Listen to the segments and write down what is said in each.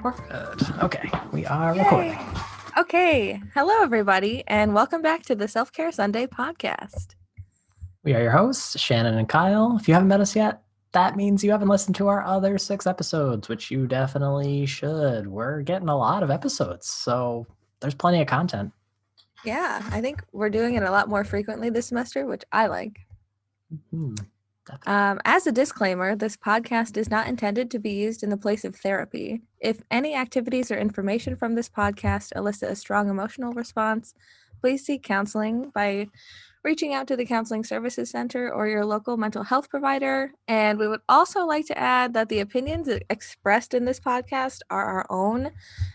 We're good. Okay, we are Yay. recording. Okay, hello everybody, and welcome back to the Self-Care Sunday podcast. We are your hosts, Shannon and Kyle. If you haven't met us yet, that means you haven't listened to our other 6 episodes, which you definitely should. We're getting a lot of episodes, so there's plenty of content. Yeah, I think we're doing it a lot more frequently this semester, which I like. As a disclaimer, this podcast is not intended to be used in the place of therapy. If any activities or information from this podcast elicit a strong emotional response, please seek counseling by reaching out to the Counseling Services Center or your local mental health provider. And we would also like to add that the opinions expressed in this podcast are our own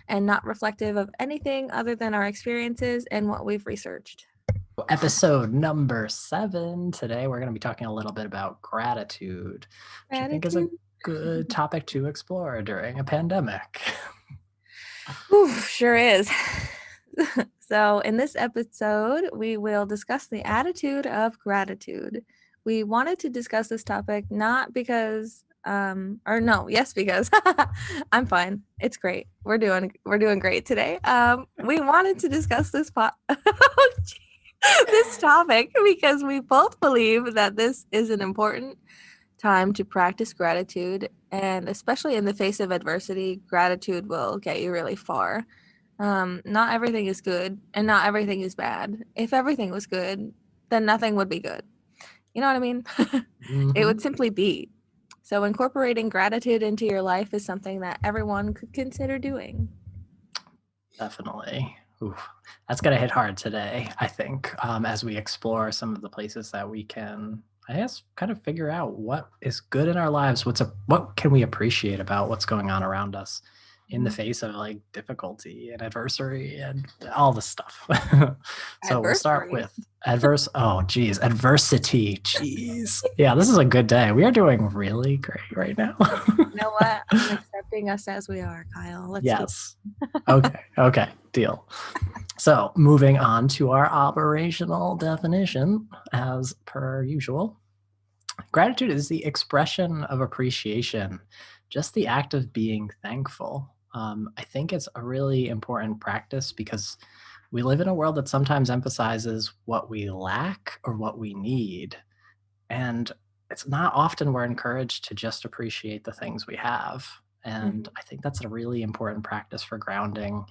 and not reflective of anything other than our experiences and what we've researched. Episode number 7. Today we're going to be talking a little bit about gratitude, which I think is a good topic to explore during a pandemic. Ooh, sure is. So in this episode, we will discuss the attitude of gratitude. We wanted to discuss this topic not because because I'm fine. It's great. We're doing great today. We wanted to discuss this this topic because we both believe that this is an important time to practice gratitude, and especially in the face of adversity, gratitude will get you really far. Not everything is good and not everything is bad. If everything was good, then nothing would be good. You know what I mean? It would simply be. So incorporating gratitude into your life is something that everyone could consider doing. Definitely. Oof. That's going to hit hard today, I think, as we explore some of the places that we can, I guess, kind of figure out what is good in our lives. What can we appreciate about what's going on around us in the face of like difficulty and adversity and all this stuff. So we'll start with adversity. Jeez. Yeah, this is a good day. We are doing really great right now. You know what? I'm accepting us as we are, Kyle. Yes. Okay. Deal. So moving on to our operational definition, as per usual. Gratitude is the expression of appreciation, just the act of being thankful. I think it's a really important practice because we live in a world that sometimes emphasizes what we lack or what we need. And it's not often we're encouraged to just appreciate the things we have. And I think that's a really important practice for grounding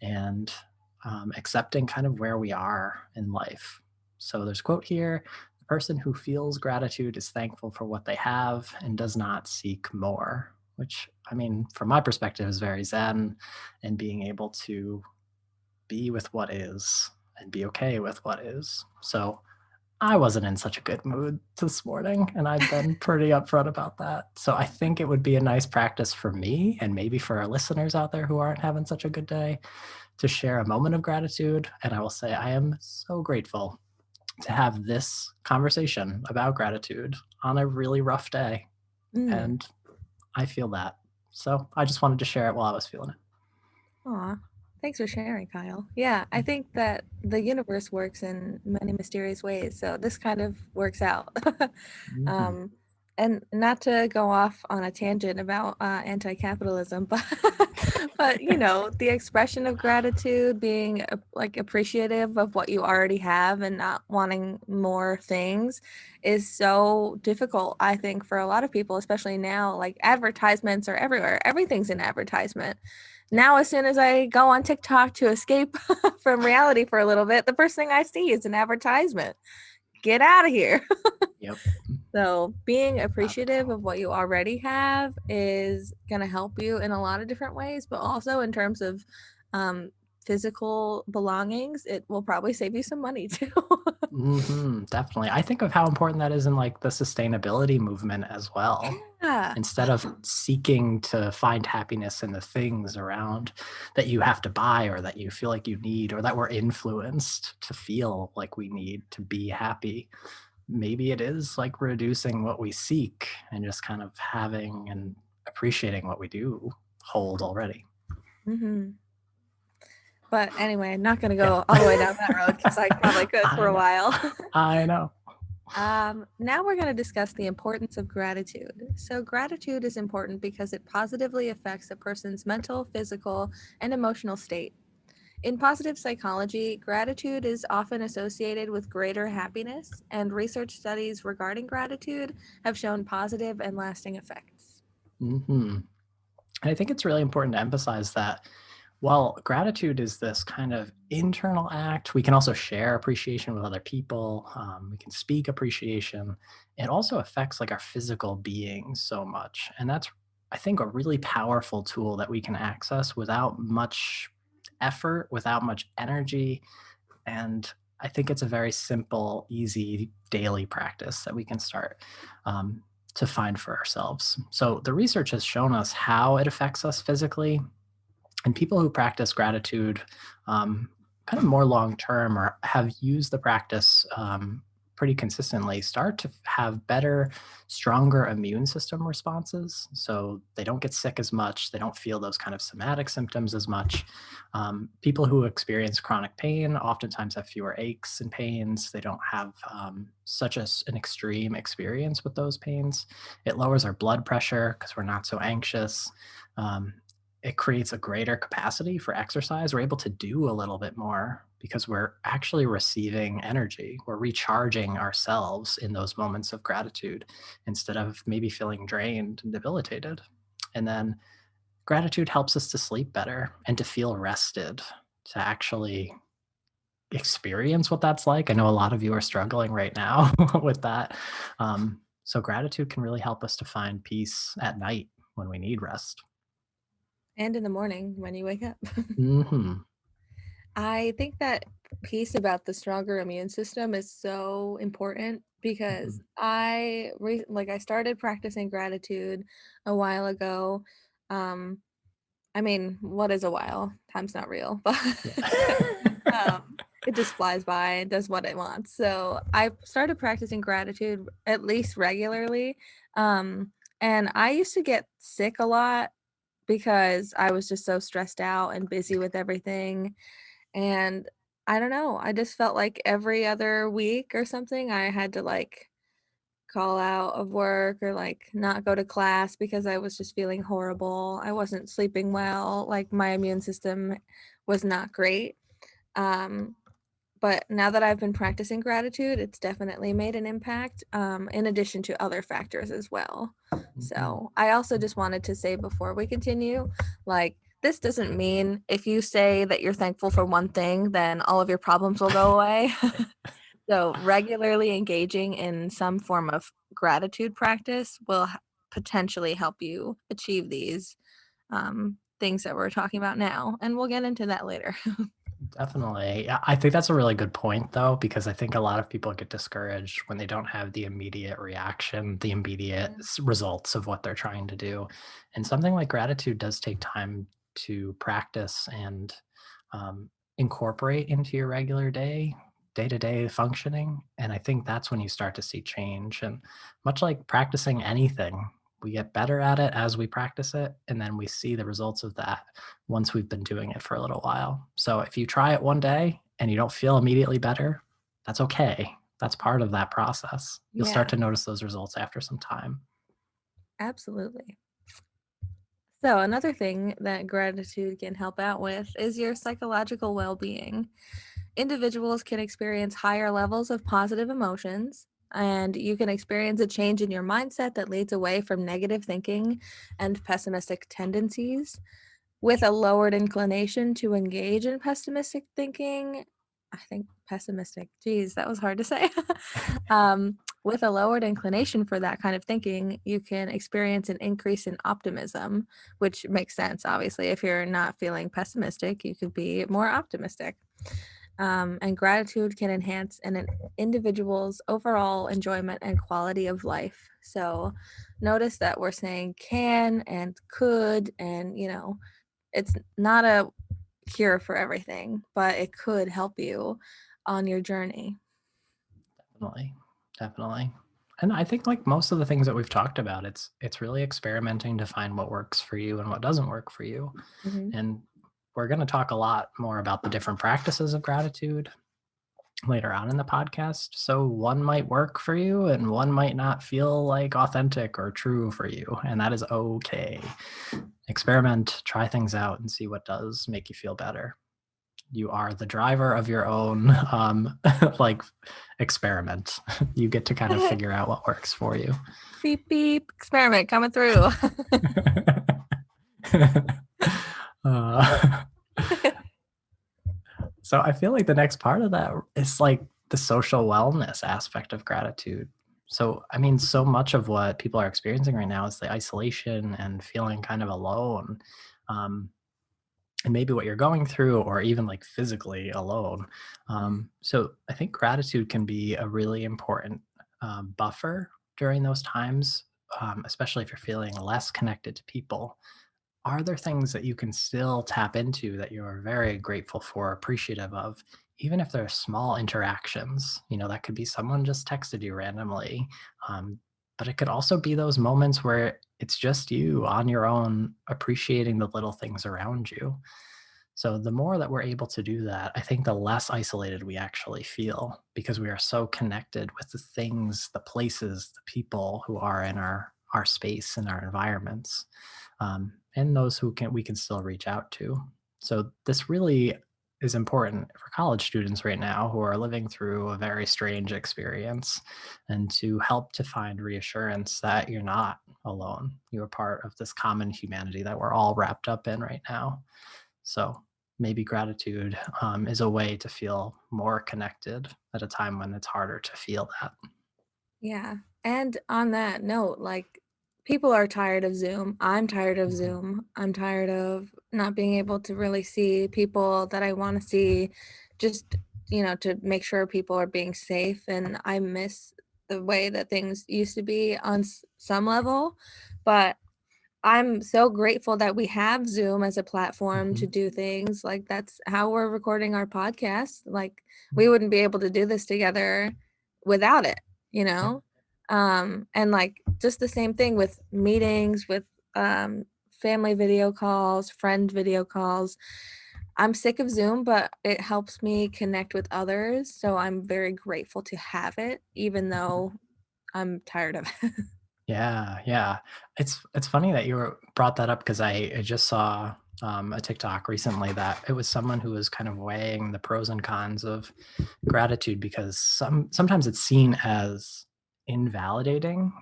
and accepting kind of where we are in life. So there's a quote here: the person who feels gratitude is thankful for what they have and does not seek more, which, I mean, from my perspective is very Zen, and being able to be with what is and be okay with what is. So I wasn't in such a good mood this morning, and I've been pretty upfront about that. So I think it would be a nice practice for me and maybe for our listeners out there who aren't having such a good day to share a moment of gratitude. And I will say I am so grateful to have this conversation about gratitude on a really rough day. And I feel that. So I just wanted to share it while I was feeling it. Aw. Thanks for sharing, Kyle. Yeah, I think that the universe works in many mysterious ways, so this kind of works out. And not to go off on a tangent about anti-capitalism, but you know, the expression of gratitude, being like appreciative of what you already have and not wanting more things, is so difficult, I think, for a lot of people, especially now. Like, advertisements are everywhere. Everything's an advertisement. Now, as soon as I go on TikTok to escape from reality for a little bit, the first thing I see is an advertisement. Get out of here. Yep. So being appreciative of what you already have is going to help you in a lot of different ways, but also in terms of physical belongings, it will probably save you some money too. Definitely. I think of how important that is in like the sustainability movement as well. Yeah. Instead of seeking to find happiness in the things around that you have to buy or that you feel like you need or that we're influenced to feel like we need to be happy, maybe it is like reducing what we seek and just kind of having and appreciating what we do hold already. But anyway, not going to go all the way down that road because I probably could for a while. I know. Now we're going to discuss the importance of gratitude. So, gratitude is important because it positively affects a person's mental, physical, and emotional state. In positive psychology, gratitude is often associated with greater happiness, and research studies regarding gratitude have shown positive and lasting effects. hmm And I think it's really important to emphasize that while gratitude is this kind of internal act, we can also share appreciation with other people. We can speak appreciation. It also affects like our physical being so much. And that's, I think, a really powerful tool that we can access without much effort, without much energy. And I think it's a very simple, easy daily practice that we can start to find for ourselves. So the research has shown us how it affects us physically, and people who practice gratitude kind of more long term or have used the practice pretty consistently start to have better, stronger immune system responses. So they don't get sick as much. They don't feel those kind of somatic symptoms as much. People who experience chronic pain oftentimes have fewer aches and pains. They don't have such an extreme experience with those pains. It lowers our blood pressure because we're not so anxious. Um, it creates a greater capacity for exercise. We're able to do a little bit more because we're actually receiving energy. We're recharging ourselves in those moments of gratitude instead of maybe feeling drained and debilitated. And then gratitude helps us to sleep better and to feel rested, to actually experience what that's like. I know a lot of you are struggling right now with that. So gratitude can really help us to find peace at night when we need rest. And in the morning when you wake up. hmm I think that piece about the stronger immune system is so important because Mhm. I started practicing gratitude a while ago. Um, I mean, what is a while? Time's not real, but Yeah. it just flies by and does what it wants. So I started practicing gratitude at least regularly. Um, and I used to get sick a lot because I was just so stressed out and busy with everything. And I don't know, I just felt like every other week or something, I had to like call out of work or like not go to class because I was just feeling horrible. I wasn't sleeping well. Like my immune system was not great. Um, but now that I've been practicing gratitude, it's definitely made an impact, in addition to other factors as well. Mhm. So I also just wanted to say before we continue, like, this doesn't mean if you say that you're thankful for one thing, then all of your problems will go away. So regularly engaging in some form of gratitude practice will potentially help you achieve these things that we're talking about now. And we'll get into that later. Definitely. I think that's a really good point, though, because I think a lot of people get discouraged when they don't have the immediate reaction, the immediate results of what they're trying to do. And something like gratitude does take time to practice and incorporate into your regular day to day functioning. And I think that's when you start to see change. And much like practicing anything, we get better at it as we practice it. And then we see the results of that once we've been doing it for a little while. So if you try it one day and you don't feel immediately better, that's okay. That's part of that process. You'll start Yeah, to notice those results after some time. absolutely. So, another thing that gratitude can help out with is your psychological well being. Individuals can experience higher levels of positive emotions, and you can experience a change in your mindset that leads away from negative thinking and pessimistic tendencies. With a lowered inclination to engage in pessimistic thinking, I think pessimistic, geez, that was hard to say. With a lowered inclination for that kind of thinking, you can experience an increase in optimism, which makes sense. Obviously, if you're not feeling pessimistic, you could be more optimistic. And gratitude can enhance an individual's overall enjoyment and quality of life. So notice that we're saying can and could, and it's not a cure for everything, but it could help you on your journey. Definitely. Definitely. And I think like most of the things that we've talked about, it's really experimenting to find what works for you and what doesn't work for you. Hmm. And we're going to talk a lot more about the different practices of gratitude later on in the podcast. So one might work for you and one might not feel like authentic or true for you. And that is okay. Experiment, try things out, and see what does make you feel better. You are the driver of your own like experiment. You get to kind of figure out what works for you. Beep, beep, experiment coming through. So I feel like the next part of that is like the social wellness aspect of gratitude. So, I mean, so much of what people are experiencing right now is the isolation and feeling kind of alone. Um, and maybe what you're going through, or even like physically alone. So I think gratitude can be a really important buffer during those times, especially if you're feeling less connected to people. Are there things that you can still tap into that you're very grateful for, appreciative of, even if they're small interactions? You know, that could be someone just texted you randomly, but it could also be those moments where it's just you on your own, appreciating the little things around you. So the more that we're able to do that, I think the less isolated we actually feel, because we are so connected with the things, the places, the people who are in our space and our environments, and those who we can still reach out to. So this really is important for college students right now who are living through a very strange experience, and to help to find reassurance that you're not alone. You're part of this common humanity that we're all wrapped up in right now. So maybe gratitude is a way to feel more connected at a time when it's harder to feel that. Yeah. And on that note, like people are tired of Zoom. I'm tired of Zoom. I'm tired of not being able to really see people that I want to see, just, to make sure people are being safe. And I miss the way that things used to be on some level. But I'm so grateful that we have Zoom as a platform to do things. Like that's how we're recording our podcast. Like we wouldn't be able to do this together without it, you know? And like just the same thing with meetings, with family video calls, friend video calls. I'm sick of Zoom, but it helps me connect with others. So I'm very grateful to have it, even though I'm tired of it. Yeah, yeah. It's funny that brought that up, because I just saw a TikTok recently that it was someone who was kind of weighing the pros and cons of gratitude, because sometimes it's seen as invalidating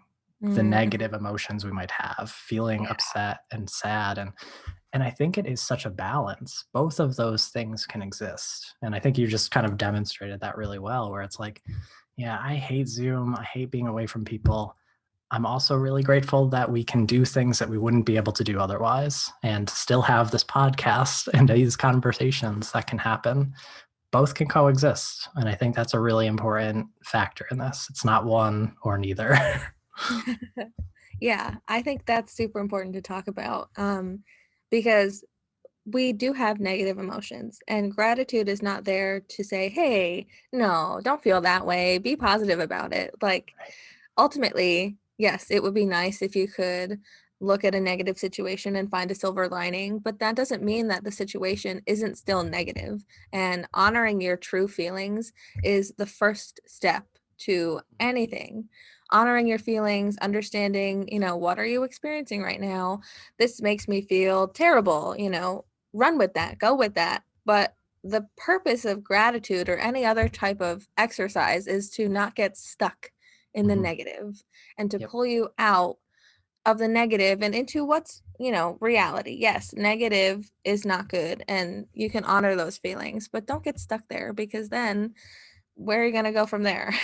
the negative emotions we might have, feeling upset and sad, and I think it is such a balance. Both of those things can exist, and I think you just kind of demonstrated that really well, where it's like, yeah, I hate Zoom, I hate being away from people. I'm also really grateful that we can do things that we wouldn't be able to do otherwise, and still have this podcast and these conversations that can happen. Both can coexist. And I think that's a really important factor in this. It's not one or neither. Yeah, I think that's super important to talk about, because we do have negative emotions, and gratitude is not there to say, hey, no, don't feel that way. Be positive about it. Like, ultimately, yes, it would be nice if you could look at a negative situation and find a silver lining, but that doesn't mean that the situation isn't still negative. And honoring your true feelings is the first step to anything. Honoring your feelings, understanding, what are you experiencing right now? This makes me feel terrible, run with that, go with that. But the purpose of gratitude or any other type of exercise is to not get stuck in the negative, and to Yep. pull you out of the negative and into what's, reality. Yes, negative is not good, and you can honor those feelings, but don't get stuck there, because then where are you going to go from there?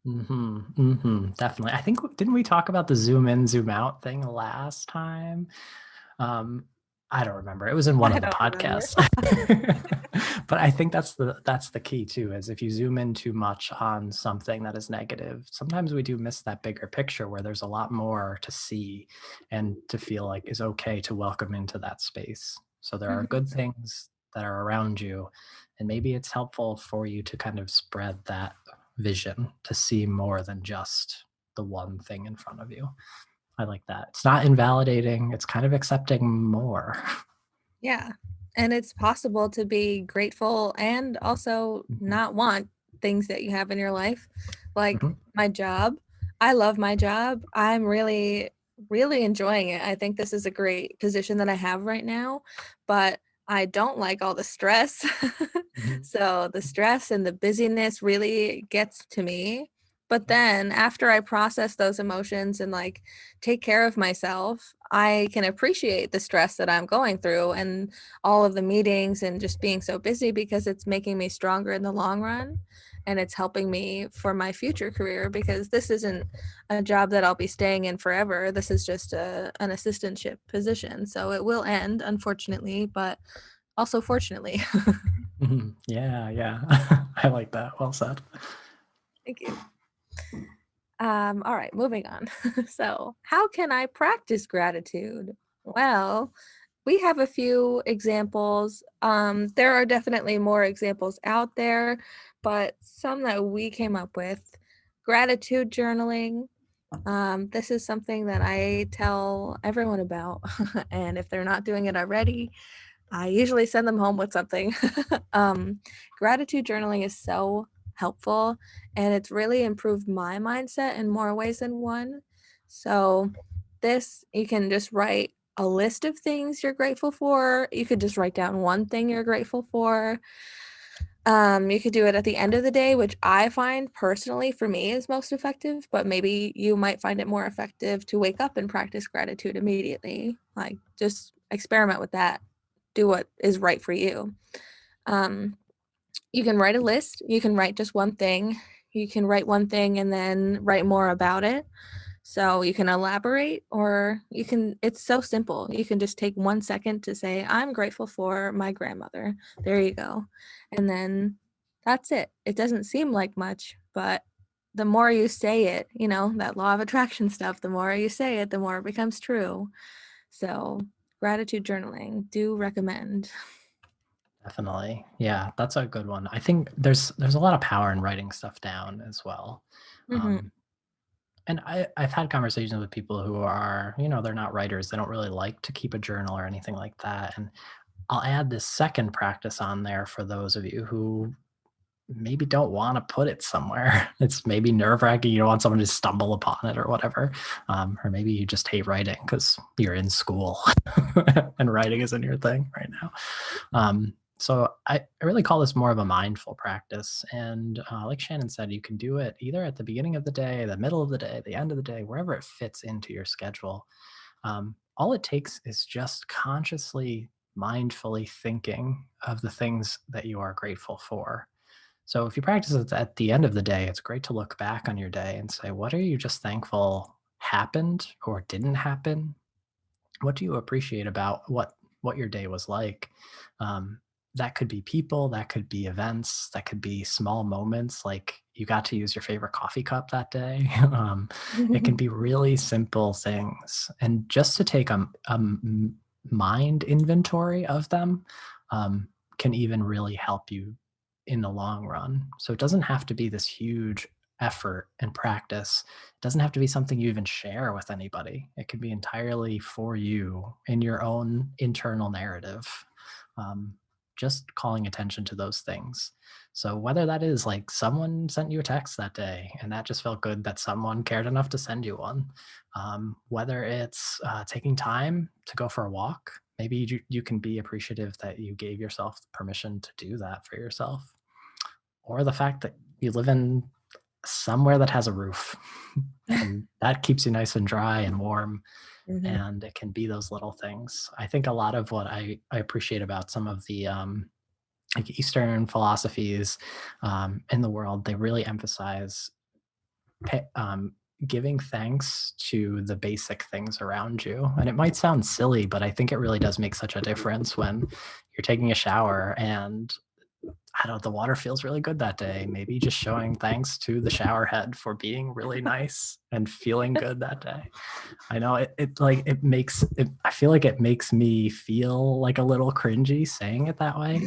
Definitely. I think, didn't we talk about the zoom in, zoom out thing last time? I don't remember. It was in one I of the don't remember. podcasts. But I think that's the key too, is if you zoom in too much on something that is negative, sometimes we do miss that bigger picture where there's a lot more to see and to feel like is okay to welcome into that space. So there are good things that are around you, and maybe it's helpful for you to kind of spread that vision to see more than just the one thing in front of you. I like that. It's not invalidating, it's kind of accepting more. Yeah. And it's possible to be grateful and also not want things that you have in your life. Like Mhm. my job. I love my job. I'm really, really enjoying it. I think this is a great position that I have right now, but I don't like all the stress. Mhm. So the stress and the busyness really gets to me. But then after I process those emotions and like take care of myself, I can appreciate the stress that I'm going through and all of the meetings and just being so busy because it's making me stronger in the long run and it's helping me for my future career because this isn't a job that I'll be staying in forever. This is just an assistantship position. So it will end, unfortunately, but also fortunately. Mhm. Yeah, yeah. I like that. Well said. Thank you. All right, moving on. So, how can I practice gratitude? Well, we have a few examples. There are definitely more examples out there, but some that we came up with. Gratitude journaling. This is something that I tell everyone about, and if they're not doing it already, I usually send them home with something. um, Gratitude journaling is so helpful and it's really improved my mindset in more ways than one. So, this you can just write a list of things you're grateful for. You could just write down one thing you're grateful for. You could do it at the end of the day, which I find personally for me is most effective, but maybe you might find it more effective to wake up and practice gratitude immediately. Like just experiment with that. Do what is right for you. Um, you can write a list. You can write just one thing. You can write one thing and then write more about it. So you can elaborate, or you can, it's so simple. You can just take 1 second to say, I'm grateful for my grandmother. There you go. And then that's it. It doesn't seem like much, but the more you say it, that law of attraction stuff, the more you say it, the more it becomes true. So, gratitude journaling, do recommend. Definitely. Yeah, that's a good one. I think there's a lot of power in writing stuff down as well. Hmm. Um, and I've had conversations with people who are, they're not writers. They don't really like to keep a journal or anything like that. And I'll add this second practice on there for those of you who maybe don't want to put it somewhere. It's maybe nerve wracking. You don't want someone to stumble upon it or whatever. Or maybe you just hate writing because you're in school and writing isn't your thing right now. So I really call this more of a mindful practice. And like Shannon said, you can do it either at the beginning of the day, the middle of the day, the end of the day, wherever it fits into your schedule. All it takes is just consciously, mindfully thinking of the things that you are grateful for. So if you practice it at the end of the day, it's great to look back on your day and say, what are you just thankful happened or didn't happen? What do you appreciate about what your day was like? Um, that could be people, that could be events, that could be small moments like you got to use your favorite coffee cup that day. It can be really simple things. And just to take mind inventory of them um, can even really help you in the long run. So it doesn't have to be this huge effort and practice. It doesn't have to be something you even share with anybody. It can be entirely for you in your own internal narrative. Um, just calling attention to those things. So whether that is like someone sent you a text that day and that just felt good that someone cared enough to send you one, whether it's taking time to go for a walk, maybe you can be appreciative that you gave yourself permission to do that for yourself, or the fact that you live in somewhere that has a roof and that keeps you nice and dry and warm. Hmm. And it can be those little things. I think a lot of what I appreciate about some of the like Eastern philosophies in the world, they really emphasize pa- um, giving thanks to the basic things around you. And it might sound silly, but I think it really does make such a difference when you're taking a shower and I don't know, the water feels really good that day. Maybe just showing thanks to the shower head for being really nice and feeling good that day. I know it makes it, I feel like it makes me feel like a little cringy saying it that way.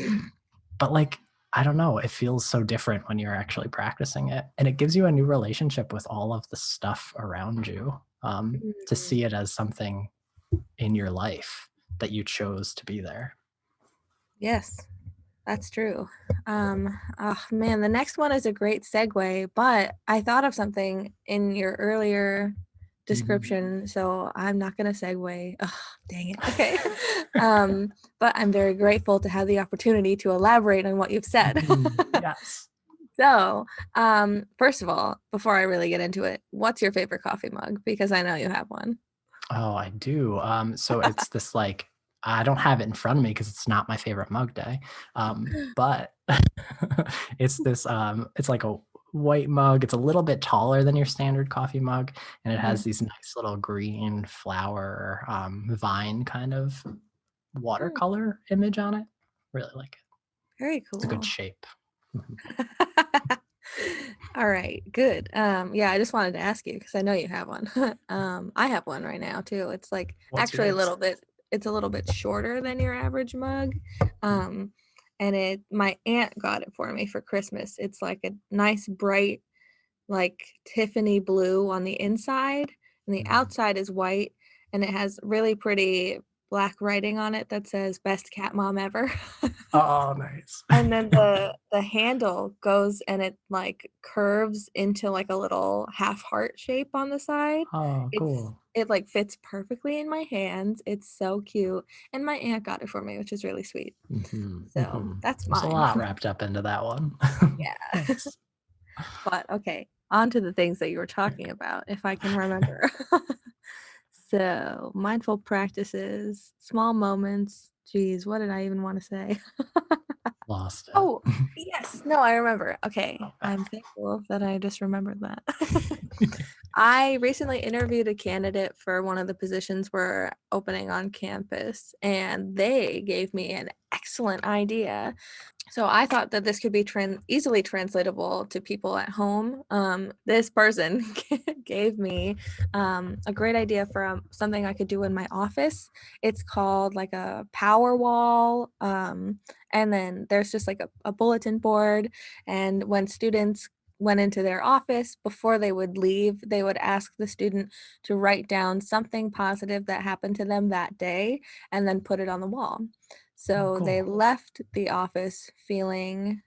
But like, I don't know, it feels so different when you're actually practicing it. And it gives you a new relationship with all of the stuff around you, to see it as something in your life that you chose to be there. Yes, That's true. Oh man, the next one is a great segue, but I thought of something in your earlier Mhm. description, so I'm not gonna segue. Oh, dang it. Okay. But I'm very grateful to have the opportunity to elaborate on what you've said. Mhm. Yes. So, first of all, before I really get into it, what's your favorite coffee mug? Because I know you have one. Oh, I do. So it's this like I don't have it in front of me because it's not my favorite mug day. But it's this it's like a white mug. It's a little bit taller than your standard coffee mug, and it has Mhm. these nice little green flower vine kind of Mm, watercolor image on it. Really like it. very It's a good cool. shape. Mhm. All right, good. Yeah, I just wanted to ask you because I know you have one. I have one right now too. It's like What's actually a yours? little bit, it's a little bit shorter than your average mug. Um, and my aunt got it for me for Christmas. It's like a nice bright, like Tiffany blue on the inside, and the Mhm. outside is white, and it has really pretty black writing on it that says "Best cat mom ever." Oh, nice. And then the handle goes and it, like, curves into, like, a little half heart shape on the side. Oh, cool. It, like, fits perfectly in my hands, it's so cute, and my aunt got it for me, which is really sweet. Mhm, So, mhm. that's There's a mine. lot wrapped up into that one. Yeah. Nice. But, okay, on to the things that you were talking about, if I can remember. So, mindful practices, small moments. Geez, what did I even wanna say? Lost it. Oh, yes. No, I remember. Okay. Okay. I'm thankful that I just remembered that. I recently interviewed a candidate for one of the positions we're opening on campus, and they gave me an excellent idea. So I thought that this could be easily translatable to people at home. This person gave me a great idea for something I could do in my office. It's called like a power wall. And then there's just like a bulletin board. And when students went into their office, before they would leave, they would ask the student to write down something positive that happened to them that day and then put it on the wall. Oh, So they cool. left the office feeling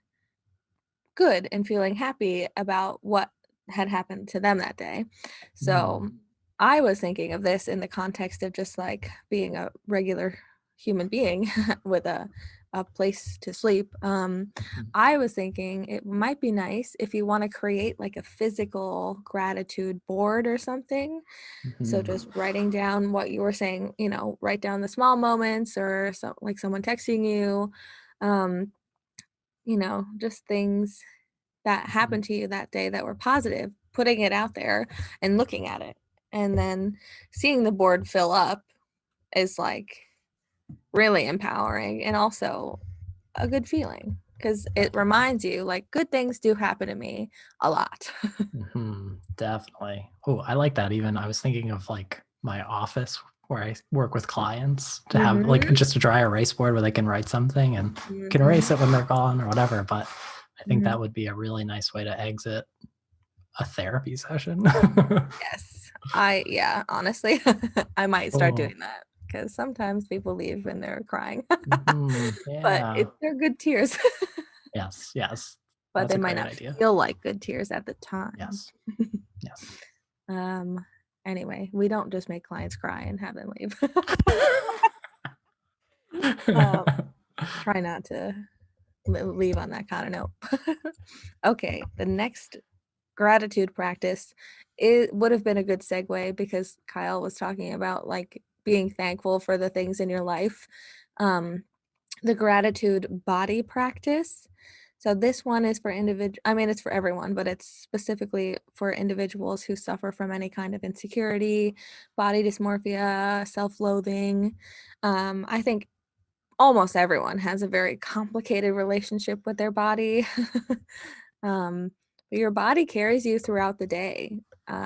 good and feeling happy about what had happened to them that day. So Mm, I was thinking of this in the context of just like being a regular human being with a place to sleep. mhm, I was thinking it might be nice if you want to create like a physical gratitude board or something. So mhm, just writing down what you were saying, write down the small moments or like someone texting you, um, just things that mhm. happened to you that day that were positive, putting it out there and looking at it. And then seeing the board fill up is like really empowering and also a good feeling because it Definitely. reminds you like good things do happen to me a lot. Mhm, definitely. Oh, I like that even. I was thinking of, like, my office where I work with clients to have, like, Mhm. just a dry erase board where they can write something and can Mhm. erase it when they're gone or whatever, but I think that Mhm. would be a really nice way to exit a therapy session. Yes. Yeah, honestly, I might start Cool. doing that because sometimes people leave when they're crying, Mhm, but yeah. they're good tears, Yes, yes. but That's they a might great not idea. feel like good tears at the time. Yes, yes. Um, anyway, we don't just make clients cry and have them leave. Um, try not to leave on that kind of note. Okay, the next gratitude practice, it would have been a good segue because Kyle was talking about like being thankful for the things in your life. Um, the gratitude body practice. So this one is for I mean it's for everyone, but it's specifically for individuals who suffer from any kind of insecurity, body dysmorphia, self-loathing. I think almost everyone has a very complicated relationship with their body. um, but your body carries you throughout the day.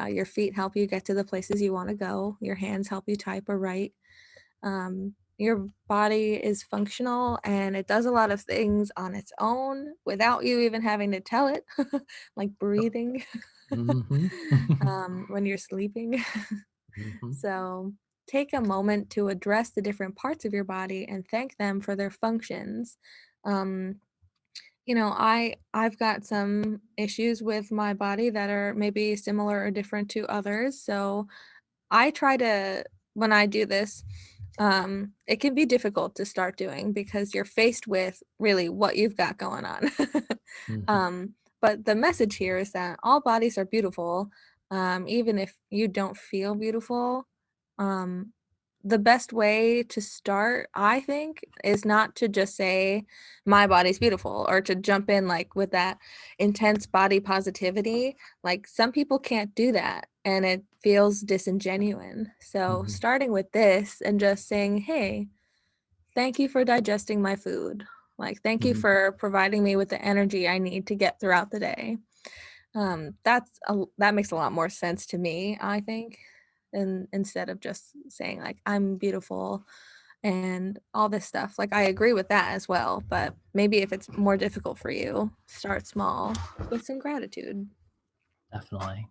Your feet help you get to the places you want to go. Your hands help you type or write. Your body is functional and it does a lot of things on its own without you even having to tell it, like Yep. breathing Mhm. when you're sleeping. Mhm. So take a moment to address the different parts of your body and thank them for their functions. Um, I've got some issues with my body that are maybe similar or different to others. So I try to, when I do this, it can be difficult to start doing because you're faced with really what you've got going on. Mhm. um, but the message here is that all bodies are beautiful, even if you don't feel beautiful. Um, the best way to start, I think, is not to just say my body's beautiful or to jump in like with that intense body positivity. Like some people can't do that and it feels disingenuine. So Mhm. starting with this and just saying, hey, thank you for digesting my food. Like, thank you Mhm. for providing me with the energy I need to get throughout the day. That makes a lot more sense to me, I think, and instead of just saying like I'm beautiful and all this stuff. Like I agree with that as well, but maybe if it's more difficult for you, start small with some gratitude. Definitely.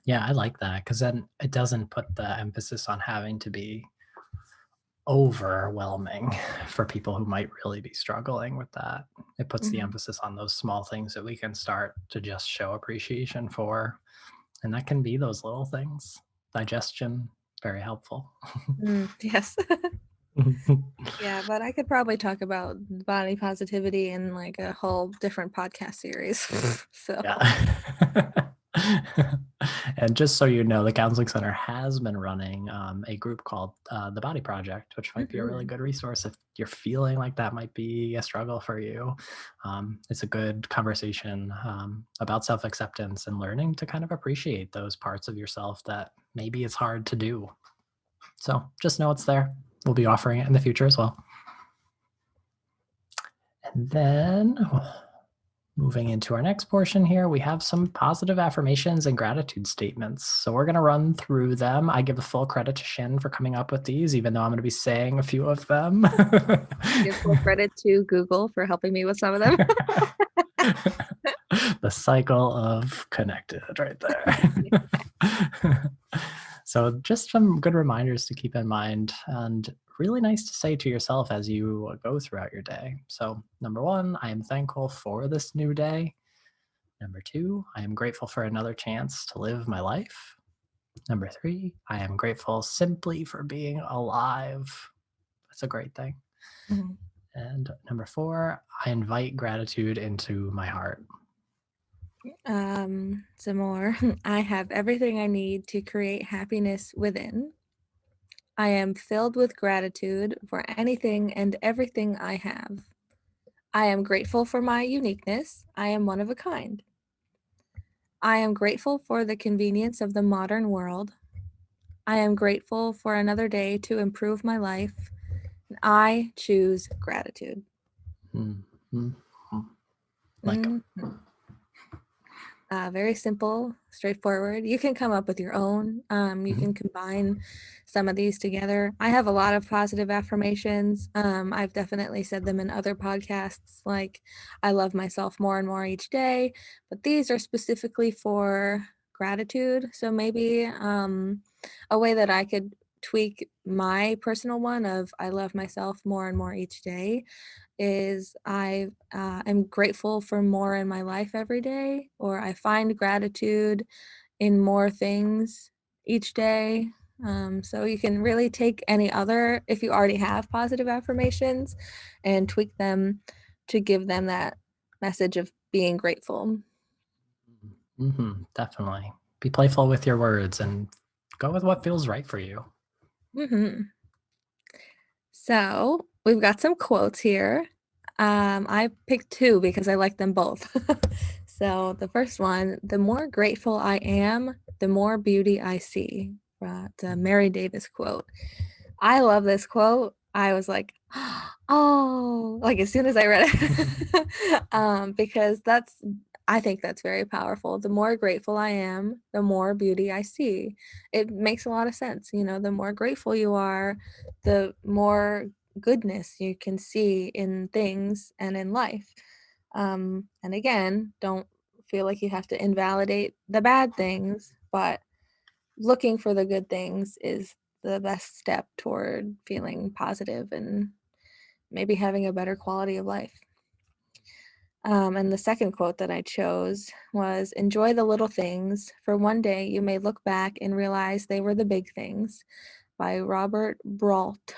Yeah, I like that because then it doesn't put the emphasis on having to be overwhelming for people who might really be struggling with that. It puts the Mhm. emphasis on those small things that we can start to just show appreciation for. And that can be those little things. Digestion, very helpful. Yes. Yeah, but I could probably talk about body positivity in like a whole different podcast series. So, Yeah. And just so you know, the Counseling Center has been running a group called The Body Project, which might be a really mhm. good resource if you're feeling like that might be a struggle for you. It's a good conversation about self acceptance and learning to kind of appreciate those parts of yourself that maybe it's hard to do. So just know it's there. We'll be offering it in the future as well. And then moving into our next portion here, we have some positive affirmations and gratitude statements. So we're going to run through them. I give the full credit to Shin for coming up with these, even though I'm going to be saying a few of them. Give full credit to Google for helping me with some of them. The cycle of connected right there. So just some good reminders to keep in mind and really nice to say to yourself as you go throughout your day. So number one, I am thankful for this new day. Number two, I am grateful for another chance to live my life. Number three, I am grateful simply for being alive. That's a great thing. Mhm. And number four, I invite gratitude into my heart. Some more. I have everything I need to create happiness within. I am filled with gratitude for anything and everything I have. I am grateful for my uniqueness. I am one of a kind. I am grateful for the convenience of the modern world. I am grateful for another day to improve my life. And I choose gratitude. Mm, mm, mm. Like, Mhm. Very simple, straightforward. You can come up with your own. You mhm, can combine some of these together. I have a lot of positive affirmations. I've definitely said them in other podcasts, like I love myself more and more each day, but these are specifically for gratitude. So maybe a way that I could tweak my personal one of I love myself more and more each day is I am grateful for more in my life every day, or I find gratitude in more things each day. So you can really take any other, if you already have positive affirmations, and tweak them to give them that message of being grateful. definitely. Be playful with your words and go with what feels right for you. hmm So we've got some quotes here. I picked two because I like them both. So the first one, the more grateful I am, the more beauty I see. The Mary Davis quote. I love this quote. I was like, oh, like as soon as I read it, because I think that's very powerful. The more grateful I am, the more beauty I see. It makes a lot of sense. The more grateful you are, the more goodness you can see in things and in life. And again, don't feel like you have to invalidate the bad things, but looking for the good things is the best step toward feeling positive and maybe having a better quality of life. And the second quote that I chose was, "Enjoy the little things, for one day you may look back and realize they were the big things," by Robert Brault.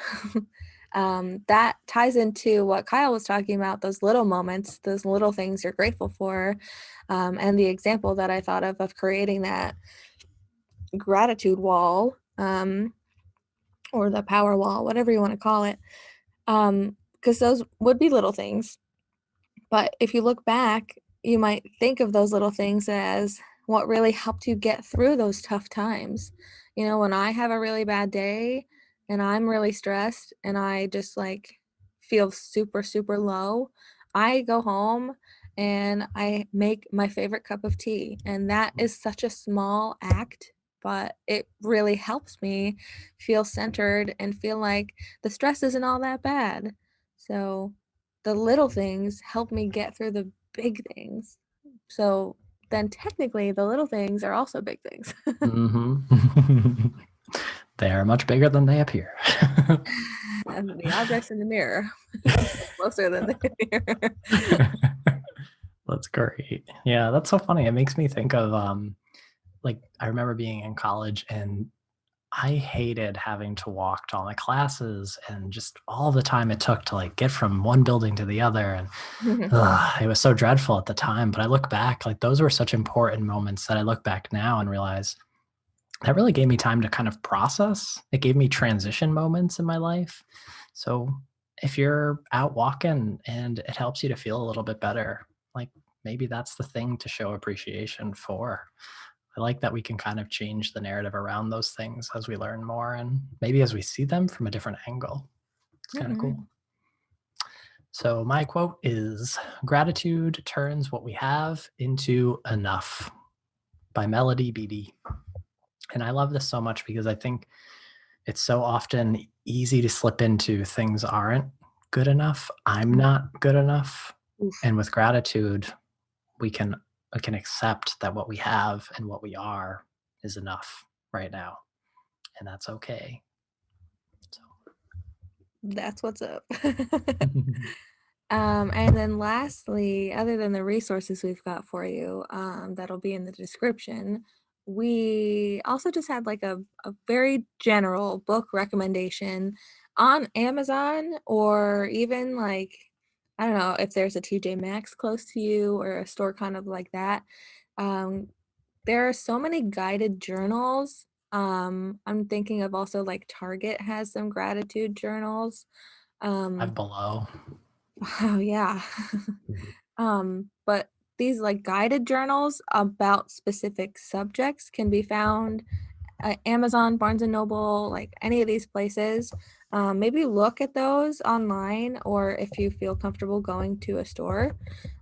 That ties into what Kyle was talking about, those little moments, those little things you're grateful for, and the example that I thought of creating that gratitude wall, or the power wall, whatever you want to call it, because those would be little things. But if you look back, you might think of those little things as what really helped you get through those tough times. You know, when I have a really bad day and I'm really stressed and I just like feel super, super low, I go home and I make my favorite cup of tea. And that is such a small act, but it really helps me feel centered and feel like the stress isn't all that bad. So, the little things help me get through the big things. So then technically the little things are also big things. Mm-hmm. They are much bigger than they appear. And the objects in the mirror closer than the mirror. That's great. Yeah, that's so funny. It makes me think of like I remember being in college and I hated having to walk to all my classes and just all the time it took to like get from one building to the other. And it was so dreadful at the time. But I look back, like those were such important moments that I look back now and realize that really gave me time to kind of process. It gave me transition moments in my life. So if you're out walking and it helps you to feel a little bit better, like maybe that's the thing to show appreciation for. I like that we can kind of change the narrative around those things as we learn more and maybe as we see them from a different angle. It's kind of cool. So, my quote is, "Gratitude turns what we have into enough," by Melody Beattie. And I love this so much because I think it's so often easy to slip into things aren't good enough. I'm not good enough. Oof. And with gratitude, we can accept that what we have and what we are is enough right now. And that's okay. So. That's what's up. And then lastly, other than the resources we've got for you, that'll be in the description, we also just had like a very general book recommendation on Amazon, or even like, I don't know if there's a TJ Maxx close to you or a store kind of like that. Um, there are so many guided journals. I'm thinking of also like Target has some gratitude journals. Five Um, Below. Oh yeah. But these like guided journals about specific subjects can be found at Amazon, Barnes and Noble, like any of these places. Maybe look at those online, or if you feel comfortable going to a store,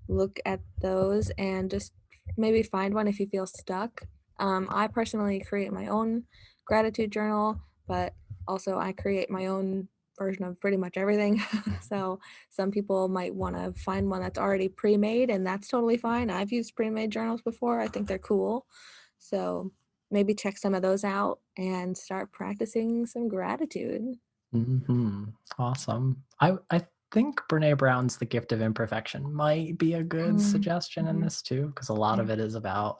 look at those and just maybe find one if you feel stuck. I personally create my own gratitude journal, but also I create my own version of pretty much everything. So some people might want to find one that's already pre-made, and that's totally fine. I've used pre-made journals before. I think they're cool. So maybe check some of those out and start practicing some gratitude. Mm-hmm. Awesome. I think Brene Brown's The Gift of Imperfection might be a good suggestion in Mhm. this too, because a lot of it is about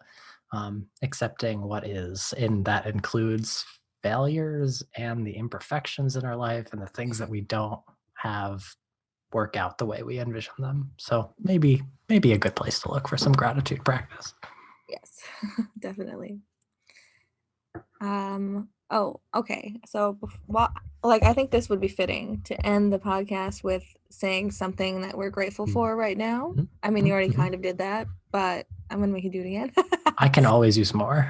accepting what is, and that includes failures and the imperfections in our life and the things that we don't have work out the way we envision them. So maybe a good place to look for some gratitude practice. Yes, definitely. Oh, okay. So, like, I think this would be fitting to end the podcast with saying something that we're grateful for right now. I mean, you already Mhm. kind of did that, but I'm gonna make you do it again. I can always use more.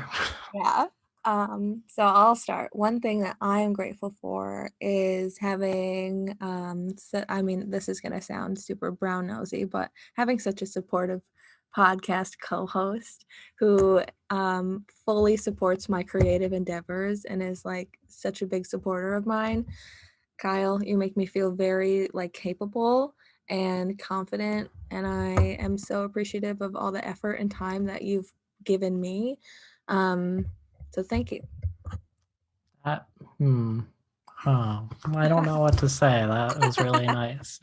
Yeah. So I'll start. One thing that I am grateful for is having, so, I mean, this is gonna sound super brown nosy, but having such a supportive podcast co-host who fully supports my creative endeavors and is like such a big supporter of mine. Kyle, you make me feel very like capable and confident, and I am so appreciative of all the effort and time that you've given me. Um, so thank you. That, oh, I don't know what to say. That was really nice.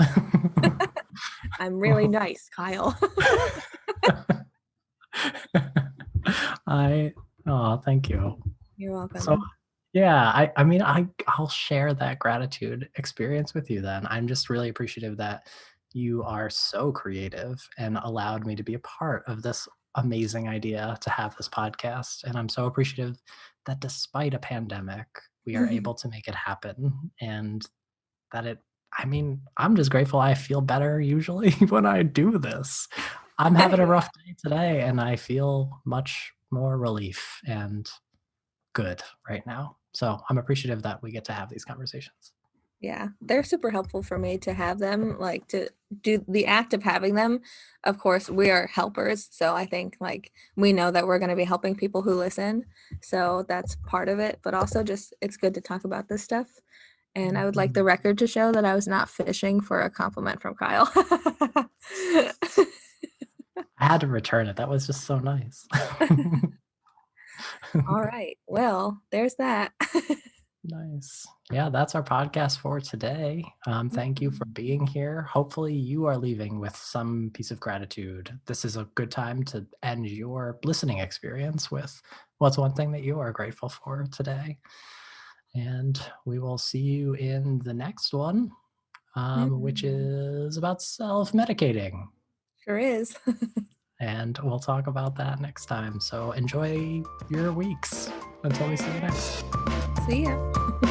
I'm really nice, Kyle. Thank you. You're welcome. So yeah, I mean, I'll share that gratitude experience with you then. I'm just really appreciative that you are so creative and allowed me to be a part of this amazing idea to have this podcast. And I'm so appreciative that despite a pandemic, we are able to make it happen and that I mean, I'm just grateful I feel better usually when I do this. I'm having a rough day today and I feel much more relief and good right now. So I'm appreciative that we get to have these conversations. Yeah, they're super helpful for me to have them, like to do the act of having them. Of course, we are helpers, so I think like we know that we're going to be helping people who listen. So that's part of it, but also just it's good to talk about this stuff. And I would like the record to show that I was not fishing for a compliment from Kyle. I had to return it. That was just so nice. All right. Well, there's that. Nice. Yeah, that's our podcast for today. Thank you for being here. Hopefully, you are leaving with some piece of gratitude. This is a good time to end your listening experience with what's one thing that you are grateful for today. And we will see you in the next one, which is about self-medicating. Sure is. And we'll talk about that next time. So enjoy your weeks until we see you next. See ya.